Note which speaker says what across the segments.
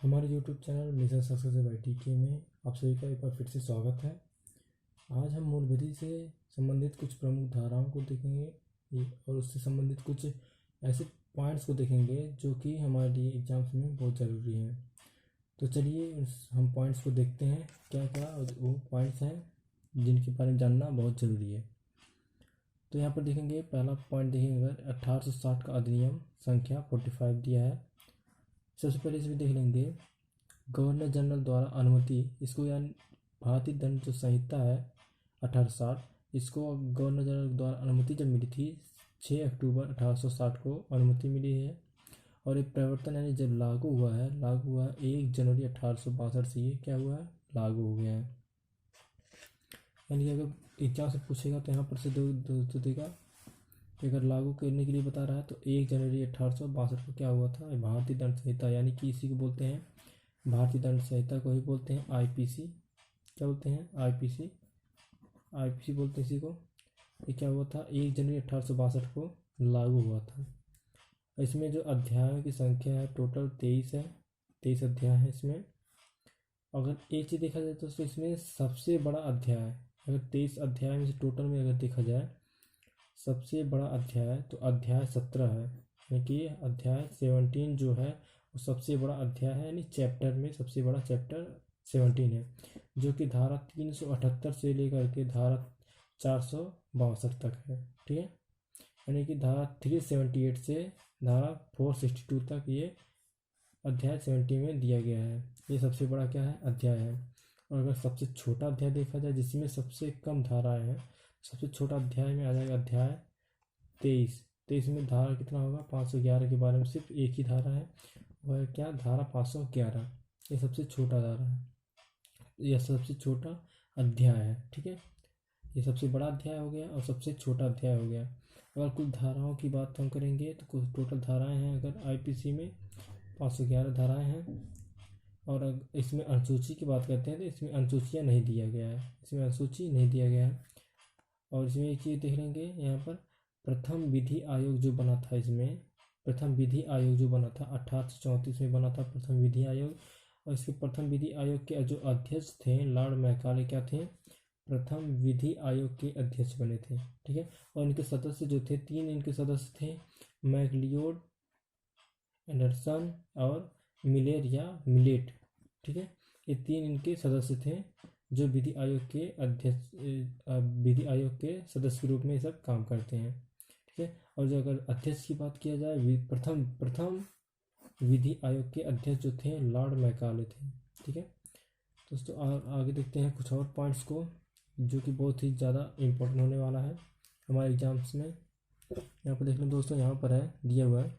Speaker 1: हमारे YouTube channel mission success by TK में आप सभी का एक बार फिर से स्वागत है। आज हम मूल विधि से संबंधित कुछ प्रमुख धाराओं को देखेंगे और उससे संबंधित कुछ ऐसे पॉइंट्स को देखेंगे जो कि हमारे लिए एग्जाम्स में बहुत ज़रूरी हैं। तो चलिए हम पॉइंट्स को देखते हैं, क्या क्या वो पॉइंट्स हैं जिनके बारे में जानना बहुत ज़रूरी है। तो यहाँ पर देखेंगे, पहला पॉइंट देखेंगे, अगर 1860 का अधिनियम संख्या 45 दिया है। सबसे पहले इसमें देख लेंगे, गवर्नर जनरल द्वारा अनुमति, इसको यानी भारतीय दंड जो संहिता है 1860, इसको गवर्नर जनरल द्वारा अनुमति जब मिली थी 6 अक्टूबर 1860 को अनुमति मिली है। और एक प्रवर्तन यानी जब लागू हुआ है 1 जनवरी 1862 से ये क्या हुआ है, लागू हो गया है। यानी अगर एग्जाम से पूछेगा तो यहाँ पर से दो देगा कि अगर लागू करने के लिए बता रहा है तो 1 जनवरी 1862 को क्या हुआ था, भारतीय दंड संहिता, यानी कि इसी को बोलते हैं भारतीय दंड संहिता को ही बोलते हैं आईपीसी। क्या बोलते हैं, आईपीसी बोलते हैं इसी को। ये क्या हुआ था, 1 जनवरी 1862 को लागू हुआ था। इसमें जो अध्यायों की संख्या है टोटल 23 है, 23 अध्याय है इसमें। अगर एक चीज़ देखा जाए तो इसमें सबसे बड़ा अध्याय है, अगर 23 अध्याय में से टोटल में अगर देखा जाए सबसे बड़ा अध्याय तो अध्याय 17 है, यानी कि अध्याय 17 जो है वो सबसे बड़ा अध्याय है, यानी चैप्टर में सबसे बड़ा चैप्टर 17 है, जो कि धारा 378 से लेकर के धारा 462 तक है। ठीक है, यानी कि धारा 378 से धारा 462 तक ये अध्याय 70 में दिया गया है। ये सबसे बड़ा क्या है, अध्याय है। और अगर सबसे छोटा अध्याय देखा जाए जिसमें सबसे कम धाराएं हैं, सबसे छोटा अध्याय में आ जाएगा अध्याय 23 में धारा कितना होगा, 511 के बारे में सिर्फ एक ही धारा है, वह क्या, धारा 511। ये सबसे छोटा धारा है, यह सबसे छोटा अध्याय है। ठीक है, ये सबसे बड़ा अध्याय हो गया और सबसे छोटा अध्याय हो गया। अगर कुल धाराओं की बात हम करेंगे तो कुल टोटल धाराएं हैं, अगर आईपीसी में 511 धाराएं हैं। और अगर इसमें अनुसूची की बात करते हैं तो इसमें अनुसूचियाँ नहीं दिया गया है, इसमें अनुसूची नहीं दिया गया है। और इसमें एक चीज़ देख लेंगे, यहाँ पर प्रथम विधि आयोग जो बना था, इसमें प्रथम विधि आयोग जो बना था 1834 में बना था प्रथम विधि आयोग। और इसके प्रथम विधि आयोग के जो अध्यक्ष थे लॉर्ड मैकाले क्या थे, प्रथम विधि आयोग के अध्यक्ष बने थे। ठीक है, और इनके सदस्य जो थे, 3 इनके सदस्य थे, मैकलियोड, एंडरसन और मिलेर या मिलेट। ठीक है, ये 3 इनके सदस्य थे जो विधि आयोग के अध्यक्ष, विधि आयोग के सदस्य के रूप में सब काम करते हैं। ठीक है, और जो अगर अध्यक्ष की बात किया जाए, प्रथम विधि आयोग के अध्यक्ष जो थे लॉर्ड मैकाले थे। ठीक है दोस्तों, आगे देखते हैं कुछ और पॉइंट्स को जो कि बहुत ही ज़्यादा इम्पोर्टेंट होने वाला है हमारे एग्जाम्स में। यहाँ पर देख लो दोस्तों, यहाँ पर है दिया हुआ है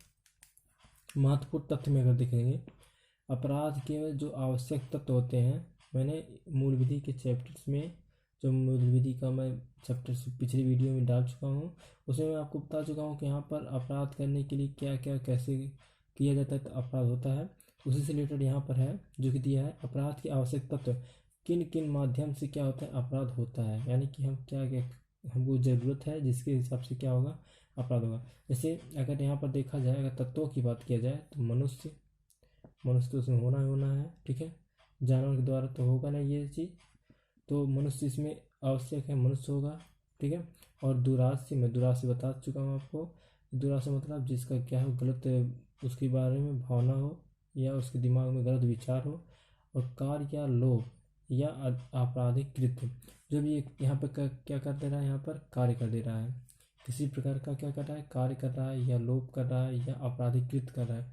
Speaker 1: महत्वपूर्ण तथ्य में अगर देखेंगे, अपराध के जो आवश्यक तत्व होते हैं, मैंने मूल विधि के चैप्टर्स में, जो मूल विधि का मैं चैप्टर्स पिछली वीडियो में डाल चुका हूँ, उसमें मैं आपको बता चुका हूँ कि यहाँ पर अपराध करने के लिए क्या क्या कैसे किया जाता है तो अपराध होता है। उसी से रिलेटेड यहाँ पर है जो कि दिया है, अपराध के आवश्यक तत्व किन किन माध्यम से क्या होता है, अपराध होता है, यानी कि हम क्या क्या हमको ज़रूरत है जिसके हिसाब से क्या होगा, अपराध होगा। जैसे अगर यहाँ पर देखा जाए, अगर तत्वों की बात किया जाए तो मनुष्य तो उसमें होना है। ठीक है, जानवर के द्वारा तो होगा नहीं ये चीज़, तो मनुष्य इसमें आवश्यक है, मनुष्य होगा। ठीक है, और दुरास्य, मैं दुरास्य बता चुका हूँ आपको। दुरास्य मतलब जिसका क्या हो, गलत उसके बारे में भावना हो या उसके दिमाग में गलत विचार हो। और कार्य या लोभ या आपराधिक कृत्य, जो भी यहाँ पर क्या कर दे रहा है, यहाँ पर कार्य कर दे रहा है, किसी प्रकार का क्या कर रहा है, कार्य कर रहा है, या लोभ कर रहा है या आपराधिक कृत्य कर रहा है,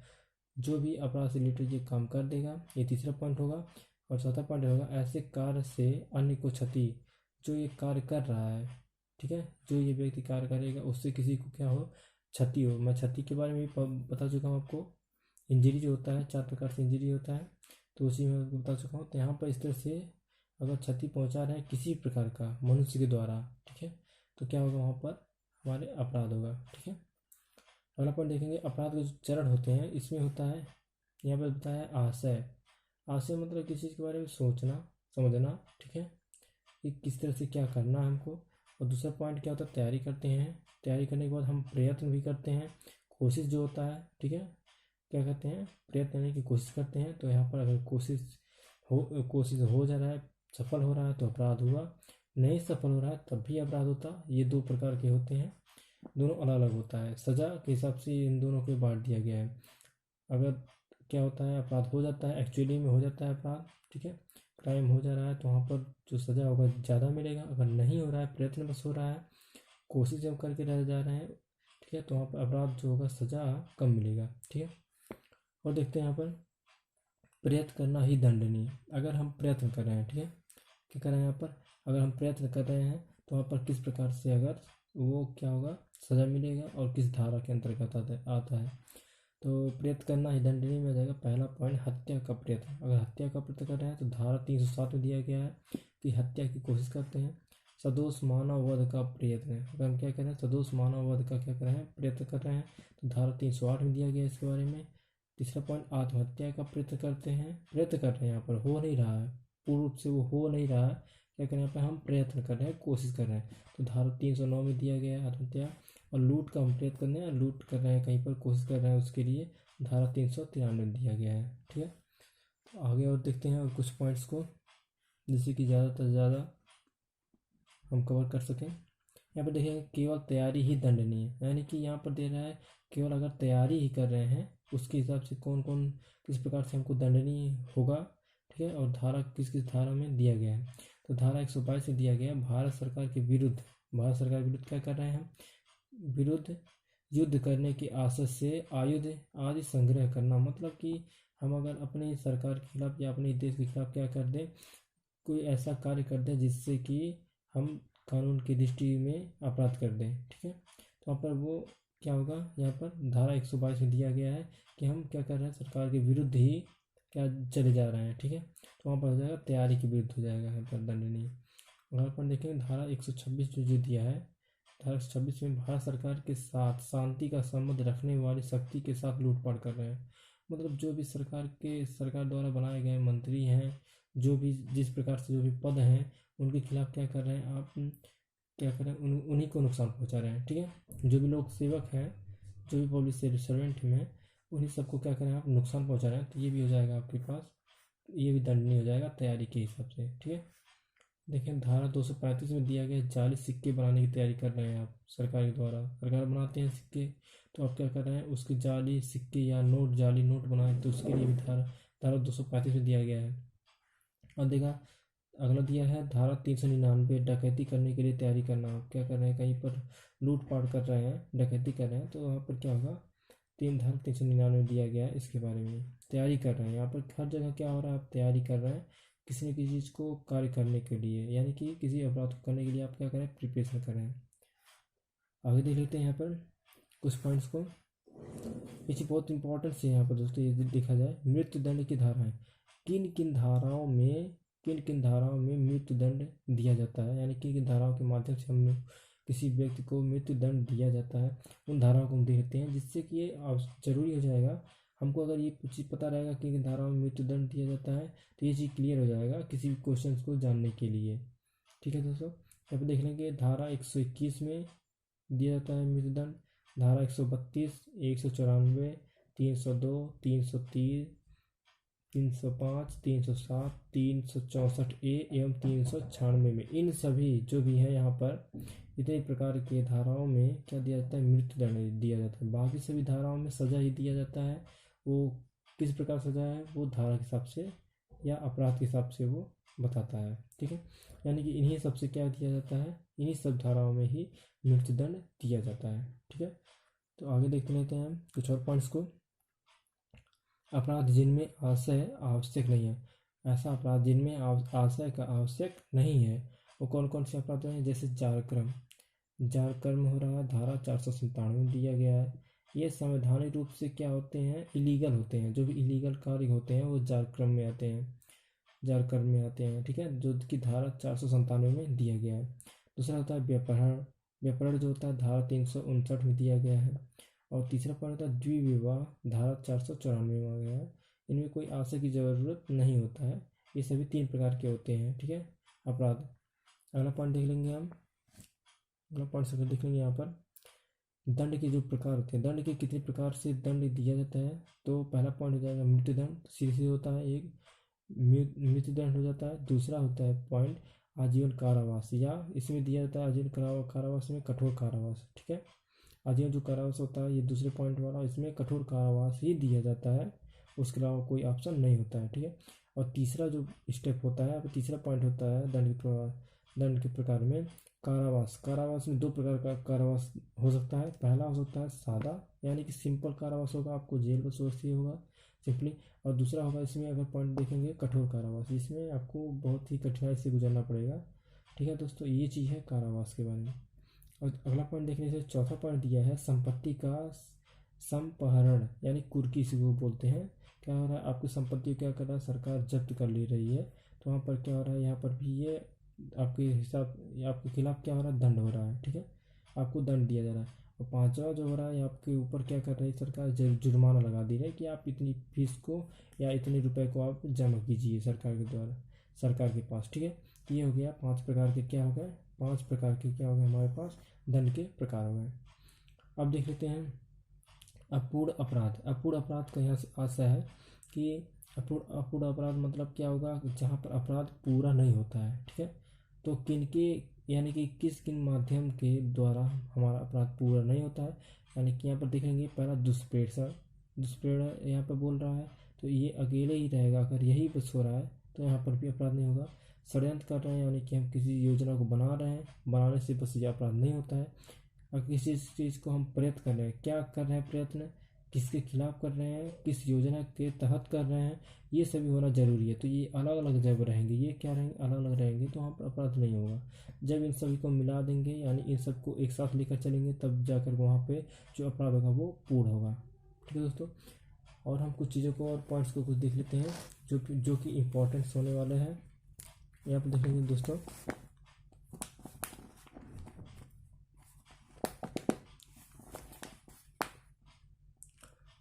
Speaker 1: जो भी अपराध से रिलेटेड ये काम कर देगा। ये तीसरा पॉइंट होगा। और चौथा पॉइंट होगा, ऐसे कार्य से अन्य को क्षति, जो ये कार्य कर रहा है, ठीक है, जो ये व्यक्ति कार्य करेगा उससे किसी को क्या हो, क्षति हो। मैं क्षति के बारे में भी बता चुका हूँ आपको। इंजरी जो होता है, 4 प्रकार से इंजरी होता है, तो उसी में आपको बता चुका हूँ। तो यहाँ पर इस तरह से अगर क्षति पहुँचा रहे हैं किसी प्रकार का मनुष्य के द्वारा, ठीक है, तो क्या होगा, वहाँ पर हमारे अपराध होगा। ठीक है, अगला पॉइंट देखेंगे, अपराध के जो चरण होते हैं, इसमें होता है, यहाँ पर बताया है आशय। आशय मतलब किसी चीज़ के बारे में सोचना समझना। ठीक है, कि किस तरह से क्या करना है हमको। और दूसरा पॉइंट क्या होता है, तैयारी करते हैं, तैयारी करने के बाद हम प्रयत्न भी करते हैं, कोशिश जो होता है। ठीक है, क्या कहते हैं, प्रयत्न करने की कोशिश करते हैं। तो यहाँ पर अगर कोशिश हो जा रहा है, सफल हो रहा है तो अपराध हुआ, नहीं सफल हो रहा है तब भी अपराध होता। ये दो प्रकार के होते हैं, दोनों अलग अलग होता है। सज़ा के हिसाब से इन दोनों को बांट दिया गया है। अगर क्या होता है, अपराध हो जाता है, एक्चुअली में हो जाता है अपराध, ठीक है, क्राइम हो जा रहा है, तो वहाँ पर जो सज़ा होगा ज़्यादा मिलेगा। अगर नहीं हो रहा है, प्रयत्न बस हो रहा है, कोशिश जब करके रह जा रहे हैं, ठीक है, तो वहाँ पर अपराध जो होगा सज़ा कम मिलेगा, ठीक है। और देखते हैं यहाँ पर प्रयत्न करना ही दंडनीय। अगर हम प्रयत्न कर रहे हैं, ठीक है, क्या कर रहे हैं यहाँ पर, अगर हम प्रयत्न कर रहे हैं तो वहाँ पर किस प्रकार से अगर वो क्या होगा, सज़ा मिलेगा और किस धारा के अंतर्गत आता है। तो प्रयत्न करना ही दंडनीय में आ जाएगा। पहला पॉइंट, हत्या का प्रयत्न। अगर हत्या का प्रयत्न कर रहे हैं तो धारा 307 में दिया गया है कि हत्या की कोशिश करते हैं। सदोष मानव वध का प्रयत्न है, अगर हम क्या कर रहे हैं, सदोष मानव वध का क्या कर रहे हैं, प्रयत्न कर रहे हैं, तो धारा 308 में दिया गया है इसके बारे में। तीसरा पॉइंट, आत्महत्या का प्रयत्न करते हैं, प्रयत्न कर रहे हैं, यहाँ पर हो नहीं रहा है, पूर्ण रूप से वो हो नहीं रहा है, क्या करें, यहाँ पर हम प्रयत्न कर रहे हैं, कोशिश कर रहे हैं, तो धारा 309 में दिया गया है आत्महत्या। और लूट का हम प्रयत्न कर रहे हैं, लूट कर रहे हैं, कहीं पर कोशिश कर रहे हैं, उसके लिए धारा 393 में दिया गया है, ठीक है। तो आगे और देखते हैं और कुछ पॉइंट्स को, जिससे कि ज़्यादा से ज़्यादा हम कवर कर सकें। यहाँ पर देखेंगे केवल तैयारी ही दंडनीय है, यानी कि यहाँ पर दे रहा है केवल अगर तैयारी ही कर रहे हैं उसके हिसाब से कौन कौन किस प्रकार से हमको दंडनीय होगा, ठीक है। और धारा किस किस धारा में दिया गया है, तो धारा 122 में दिया गया है, भारत सरकार के विरुद्ध, भारत सरकार के विरुद्ध क्या कर रहे हैं हम, विरुद्ध युद्ध करने की आशा से आयुध आदि संग्रह करना। मतलब कि हम अगर अपनी सरकार के खिलाफ या अपने देश के खिलाफ क्या कर दें, कोई ऐसा कार्य कर दें जिससे कि हम कानून की दृष्टि में अपराध कर दें, ठीक है। तो वहाँ पर वो क्या होगा, यहाँ पर धारा 122 में दिया गया है कि हम क्या कर रहे हैं, सरकार के विरुद्ध ही क्या चले जा रहे हैं, ठीक है। तो वहाँ पर हो जाएगा तैयारी के विरुद्ध हो जाएगा यहाँ पर दंडनीय। वहाँ पर देखेंगे धारा 126 जो दिया है, धारा 126 में भारत सरकार के साथ शांति का संबंध रखने वाली शक्ति के साथ लूटपाट कर रहे हैं। मतलब जो भी सरकार द्वारा बनाए गए मंत्री हैं, जो भी जिस प्रकार से जो भी पद हैं, उनके खिलाफ क्या कर रहे हैं आप, क्या कर रहे हैं, उन्हीं को नुकसान पहुंचा रहे हैं, ठीक है। जो भी लोग सेवक हैं, जो भी पब्लिक सर्वेंट हैं, उन्हीं सबको क्या कर रहे हैं आप, नुकसान पहुंचा रहे हैं। तो ये भी हो जाएगा आपके पास, ये भी दंडनीय हो जाएगा तैयारी के हिसाब से, ठीक है। देखिए धारा 235 में दिया गया, जाली सिक्के बनाने की तैयारी कर रहे हैं आप, सरकार के द्वारा, सरकार बनाते हैं सिक्के, तो आप क्या कर रहे हैं, उसके जाली सिक्के या नोट, जाली नोट बनाए, तो उसके लिए भी धारा 235 में दिया गया है। और देखा अगला दिया है धारा 399, डकैती करने के लिए तैयारी करना। आप क्या कर रहे हैं, कहीं पर लूटपाट कर रहे हैं, डकैती कर रहे हैं, तो वहाँ पर क्या होगा, धारा 399 दिया गया है, इसके बारे में तैयारी कर रहे हैं। यहाँ पर हर जगह क्या हो रहा है, आप तैयारी कर रहे हैं किसी न किसी चीज़ को कार्य करने के लिए, यानी कि किसी अपराध को करने के लिए आप क्या करें, प्रिपरेशन करें। आगे देख लेते हैं यहाँ पर कुछ पॉइंट्स को, ये चीज़ बहुत इंपॉर्टेंट है यहाँ पर दोस्तों। ये देखा जाए मृत्यु दंड की धाराएं, किन किन धाराओं में मृत्यु दंड दिया जाता है, यानी किन किन धाराओं के माध्यम से हम किसी व्यक्ति को मृत्यु दंड दिया जाता है, उन धाराओं को हम देखते हैं, जिससे कि ये जरूरी हो जाएगा हमको। अगर ये चीज़ पता रहेगा कि किन धाराओं में मृत्यु दंड दिया जाता है, तो ये चीज़ क्लियर हो जाएगा किसी भी क्वेश्चन को जानने के लिए, ठीक है दोस्तों। यहाँ पर देख लेंगे धारा 121 में दिया जाता है मृत्युदंड, धारा 132, 194, 302, 330, 305, 307, 364A एवं 396 में, इन सभी जो भी है यहाँ पर इतने प्रकार के धाराओं में क्या दिया जाता है, मृत्युदंड दिया जाता है। बाकी सभी धाराओं में सजा ही दिया जाता है, वो किस प्रकार सजा है वो धारा के हिसाब से या अपराध के हिसाब से वो बताता है, ठीक है। यानी कि इन्हीं सब से क्या दिया जाता है, इन्हीं सब धाराओं में ही मृत्युदंड दिया जाता है, ठीक है। तो आगे देखते लेते हैं कुछ और पॉइंट्स को। अपराध जिनमें आशय आवश्यक नहीं है, ऐसा अपराध जिनमें आशय का आवश्यक नहीं है, वो कौन कौन से अपराध हैं, जैसे जारकर्म हो रहा है, धारा 497 दिया गया है। ये संवैधानिक रूप से क्या होते हैं, इलीगल होते हैं, जो भी इलीगल कार्य होते हैं वो जारकर्म में आते हैं, ठीक है, जो कि धारा 497 में दिया गया है। दूसरा होता है व्यपहरण जो होता है धारा 359 में दिया गया है। और तीसरा पॉइंट होता है द्विविवाह, धारा 494 में आ गया है। इनमें कोई आशय की जरूरत नहीं होता है, ये सभी 3 प्रकार के होते हैं, ठीक है, अपराध। अगला पॉइंट देख लेंगे हम, अगला पॉइंट देख लेंगे यहाँ पर दंड के जो प्रकार होते हैं, दंड के कितने प्रकार से दंड दिया जाता है, तो पहला पॉइंट हो जाएगा मृत्युदंड, सीधे सीधे होता है एक मृत्युदंड हो जाता है। दूसरा होता है पॉइंट आजीवन कारावास, या इसमें दिया जाता है आजीवन कारावास में कठोर कारावास, ठीक है। आजीवन जो कारावास होता है ये दूसरे पॉइंट वाला, इसमें कठोर कारावास ही दिया जाता है, उसके अलावा कोई ऑप्शन नहीं होता है, ठीक है। और तीसरा जो स्टेप होता है, तीसरा पॉइंट होता है दंड के प्रकार में कारावास। कारावास में दो प्रकार का कारावास हो सकता है। पहला हो सकता है सादा, यानी कि सिंपल कारावास होगा, आपको जेल बस ही होगा सिंपली। और दूसरा होगा इसमें अगर पॉइंट देखेंगे कठोर कारावास, इसमें आपको बहुत ही कठिनाई से गुजरना पड़ेगा, ठीक है दोस्तों। ये चीज़ है कारावास के बारे में। और अगला पॉइंट देखने से चौथा पॉइंट दिया है संपत्ति का संपहरण, यानी कुर्की से वो बोलते हैं। क्या हो रहा है, आपकी संपत्ति क्या कर रहा है, सरकार जब्त कर ले रही है, तो वहाँ पर क्या हो रहा है, यहाँ पर भी ये आपके हिसाब, आपके खिलाफ क्या हो रहा है, दंड हो रहा है, ठीक है, आपको दंड दिया जा रहा है। और पांचवा जो हो रहा है, आपके ऊपर क्या कर रही है सरकार, जुर्माना लगा दी है कि आप इतनी फीस को या इतने रुपए को आप जमा कीजिए सरकार के द्वारा, सरकार के पास, ठीक है। ये हो गया 5 प्रकार के, क्या हो गए, 5 प्रकार के क्या हो गए हमारे पास, दंड के प्रकार हो गए। अब देख लेते हैं अपूर्ण अपराध। अपूर्ण अपराध का यहाँ से आशय है कि अपूर्ण अपराध मतलब क्या होगा, जहाँ पर अपराध पूरा नहीं होता है, ठीक है। तो किन के, यानी कि किस किन माध्यम के द्वारा हमारा अपराध पूरा नहीं होता है, यानी कि यहाँ पर देखेंगे पहला दुष्प्रेरण। दुष्प्रेरण यहाँ पर बोल रहा है, तो ये अकेले ही रहेगा, अगर यही बस हो रहा है तो यहाँ पर भी अपराध नहीं होगा। षड्यंत्र कर रहे हैं, यानी कि हम किसी योजना को बना रहे हैं, बनाने से बस ये अपराध नहीं होता है। और किसी चीज़ को हम प्रयत्न कर रहे हैं, क्या कर रहे हैं प्रयत्न, किसके खिलाफ कर रहे हैं, किस योजना के तहत कर रहे हैं, ये सभी होना जरूरी है। तो ये अलग अलग जब रहेंगे, ये क्या रहेंगे, अलग अलग रहेंगे, तो वहाँ पर अपराध नहीं होगा। जब इन सभी को मिला देंगे, यानी इन सबको एक साथ लेकर चलेंगे, तब जाकर वहाँ पे जो अपराध होगा वो पूर्ण होगा, ठीक है दोस्तों। और हम कुछ चीज़ों को और पॉइंट्स को कुछ देख लेते हैं जो कि इम्पोर्टेंट्स होने वाले हैं। यहाँ पर देखेंगे दोस्तों,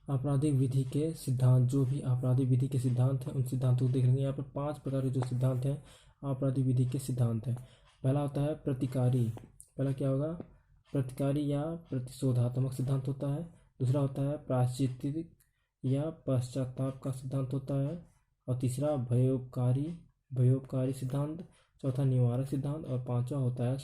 Speaker 1: आपराधिक विधि के सिद्धांत, जो भी आपराधिक विधि के सिद्धांत हैं उन सिद्धांतों को देख लेंगे। यहाँ पर 5 प्रकार के जो सिद्धांत हैं आपराधिक विधि के सिद्धांत हैं। पहला होता है प्रतिकारी, पहला क्या होगा, प्रतिकारी या प्रतिशोधात्मक सिद्धांत होता है। दूसरा होता है प्रायश्चित्तिक या पश्चाताप का सिद्धांत होता है। और तीसरा भयोपकारी सिद्धांत। चौथा निवारक सिद्धांत। और पांचवा होता है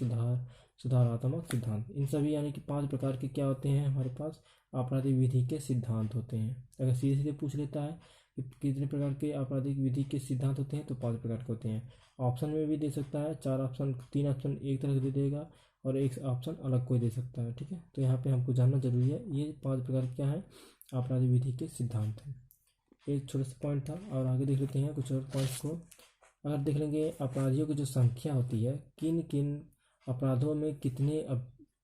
Speaker 1: सुधारात्मक सिद्धांत। इन सभी यानी कि 5 प्रकार के क्या होते हैं हमारे पास, आपराधिक विधि के सिद्धांत होते हैं। अगर सीधे सीधे पूछ लेता है कि कितने प्रकार के आपराधिक विधि के सिद्धांत होते हैं, तो 5 प्रकार के होते हैं। ऑप्शन में भी दे सकता है, 4 ऑप्शन, 3 ऑप्शन एक तरह से दे देगा और एक ऑप्शन अलग कोई दे सकता है, ठीक है। तो यहाँ पे हमको जानना जरूरी है, ये 5 प्रकार क्या है, आपराधिक विधि के सिद्धांत हैं। एक छोटा सा पॉइंट था, और आगे देख लेते हैं कुछ और पॉइंट्स को। अगर देख लेंगे अपराधियों की जो संख्या होती है, किन किन अपराधों में कितने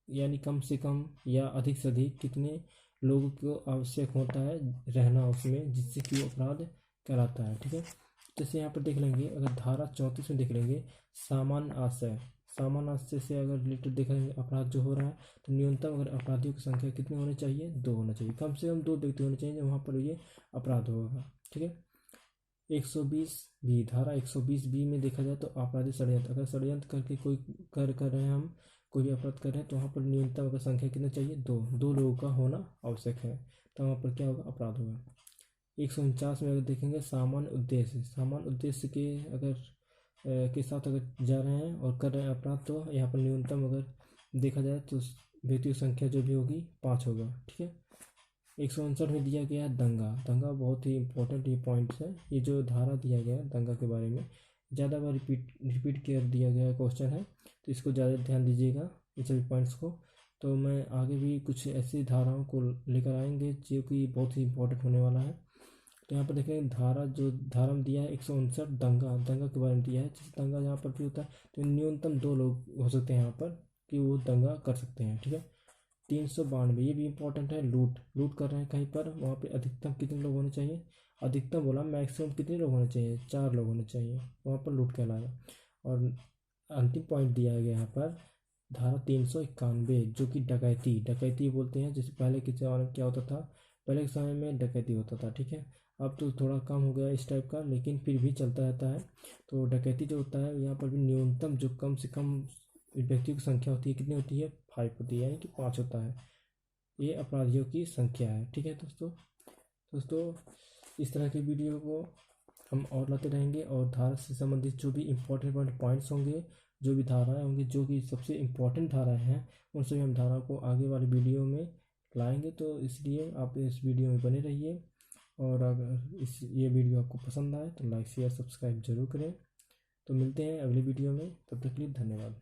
Speaker 1: यानी कम से कम या अधिक से अधिक कितने लोगों को आवश्यक होता है रहना उसमें, जिससे कि वो अपराध कहलाता है, ठीक है। जैसे यहाँ पर देख लेंगे, अगर धारा 34 में देख लेंगे सामान्य आशय, सामान्य आशय से अगर रिलेटेड देख लेंगे अपराध जो हो रहा है, तो न्यूनतम अगर अपराधियों की संख्या कितनी होनी चाहिए, 2 होना चाहिए, कम से कम 2 व्यक्ति होने चाहिए वहाँ पर ये अपराध होगा, ठीक है। 120 बी, धारा 120 बी में देखा जाए तो आपराधिक षड्यंत्र, अगर षड्यंत्र करके कोई कर रहे हैं, हम कोई भी अपराध कर रहे हैं, तो वहाँ पर न्यूनतम अगर संख्या कितना चाहिए, 2 लोगों का होना आवश्यक है, तो वहाँ पर क्या होगा, अपराध होगा। 149 में अगर देखेंगे सामान्य उद्देश्य, सामान्य उद्देश्य के अगर के साथ अगर जा रहे हैं और कर रहे हैं अपराध, तो यहाँ पर न्यूनतम अगर देखा जाए तो व्यक्तियों की संख्या जो भी होगी 5 होगा, ठीक है। 159 में दिया गया है दंगा। दंगा बहुत ही इंपॉर्टेंट ये पॉइंट्स है, ये जो धारा दिया गया है दंगा के बारे में, ज़्यादा बार रिपीट कर दिया गया क्वेश्चन है, तो इसको ज़्यादा ध्यान दीजिएगा इन सभी पॉइंट्स को। तो मैं आगे भी कुछ ऐसी धाराओं को लेकर आएंगे जो कि बहुत ही इंपॉर्टेंट होने वाला है। तो यहाँ पर देखें धारा में दिया है 159 दंगा के बारे में दिया है। जैसे दंगा यहाँ पर भी होता है, तो न्यूनतम 2 लोग हो सकते हैं यहाँ पर कि वो दंगा कर सकते हैं, ठीक है। 392 ये भी इंपॉर्टेंट है, लूट कर रहे हैं कहीं पर, वहाँ पे अधिकतम कितने लोग होने चाहिए, अधिकतम बोला, मैक्सिमम कितने लोग होने चाहिए, 4 लोग होने चाहिए, वहाँ पर लूट कहलाएगा। और अंतिम पॉइंट दिया गया यहाँ पर धारा 391 जो कि डकैती बोलते हैं। जैसे पहले के ज़माने में क्या होता था, पहले के समय में डकैती होता था, ठीक है। अब तो थोड़ा कम हो गया इस टाइप का, लेकिन फिर भी चलता रहता है। तो डकैती जो होता है, यहाँ पर भी न्यूनतम जो कम से कम व्यक्तियों की संख्या होती है कितनी होती है, 5 होती है, यानी कि 5 होता है। ये अपराधियों की संख्या है। ठीक है दोस्तों इस तरह के वीडियो को हम और लाते रहेंगे, और धारा से संबंधित जो भी इम्पोर्टेंट पॉइंट्स होंगे, जो भी धाराएं होंगी, जो कि सबसे इम्पोर्टेंट धाराएं हैं, उन सभी हम धारा को आगे वाले वीडियो में लाएंगे। तो इसलिए आप इस वीडियो में बने रहिए, और अगर ये वीडियो आपको पसंद आए तो लाइक शेयर सब्सक्राइब जरूर करें। तो मिलते हैं अगले वीडियो में, तब तक के लिए धन्यवाद।